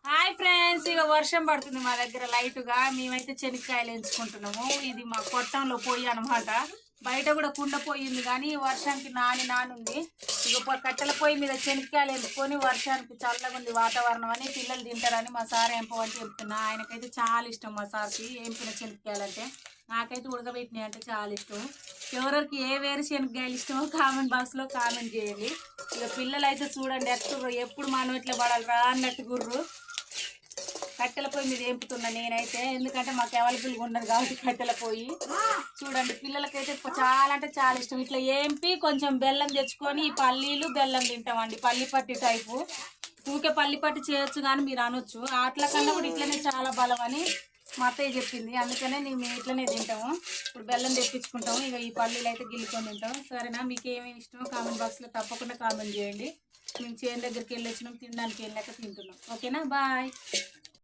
Hi friends, ఇక వర్షం పడుతుంది మా దగ్గర లైట్గా. మేమైతే శనక్కాయలు ఎంచుకుంటున్నాము. ఇది మా కొట్టంలో పొయ్యి అనమాట. బయట కూడా కుండ పొయ్యింది కానీ వర్షానికి నానుంది. ఇక కట్టెల పొయ్యి మీద శనక్కాయలు ఎంపుకొని వర్షానికి చల్లగా ఉంది వాతావరణం అని పిల్లలు తింటారని మా సార్ ఎంపవని చెప్తున్నా. ఆయనకైతే చాలా ఇష్టం మా సార్కి ఎంపిన శనక్కాయలు అంటే. నాకైతే ఉడకబెట్టినాయి అంటే చాలా ఇష్టం. ఎవరికి ఏ వేరుశనక్కాయలు ఇష్టమో కామెంట్ బాక్స్లో కామెంట్ చేయండి. ఇక పిల్లలు అయితే చూడండి ఎప్పుడు మనం ఇట్లా పడాలి రా అన్నట్టు గుర్రు. కట్టెల పొయ్యి మీద ఎంపుతున్నా నేనైతే, ఎందుకంటే మాకు అవైలబుల్గా ఉండదు కాబట్టి కట్టెల పొయ్యి. చూడండి పిల్లలకైతే చాలా అంటే చాలా ఇష్టం. ఇట్లా ఏంపి కొంచెం బెల్లం తెచ్చుకొని ఈ పల్లీలు బెల్లం తింటామండి. పల్లి పట్టి టైపు. ఊకే పల్లి పట్టి చేయొచ్చు కానీ మీరు అనొచ్చు, అట్ల కన్నా కూడా ఇట్లనే చాలా బలం అని మా అత్తయ్య చెప్పింది. అందుకనే మేము ఇట్లనే తింటాము. ఇప్పుడు బెల్లం తెప్పించుకుంటాము. ఇక ఈ పల్లీలు అయితే గిల్లుకొని తింటాం. సరేనా? మీకు ఏమేమి ఇష్టమో కామెంట్ బాక్స్లో తప్పకుండా కామెంట్ చేయండి. మేము చేను దగ్గరికి వెళ్ళి వచ్చినాం, తినడానికి వెళ్ళాక తింటున్నాం. ఓకేనా? బాయ్.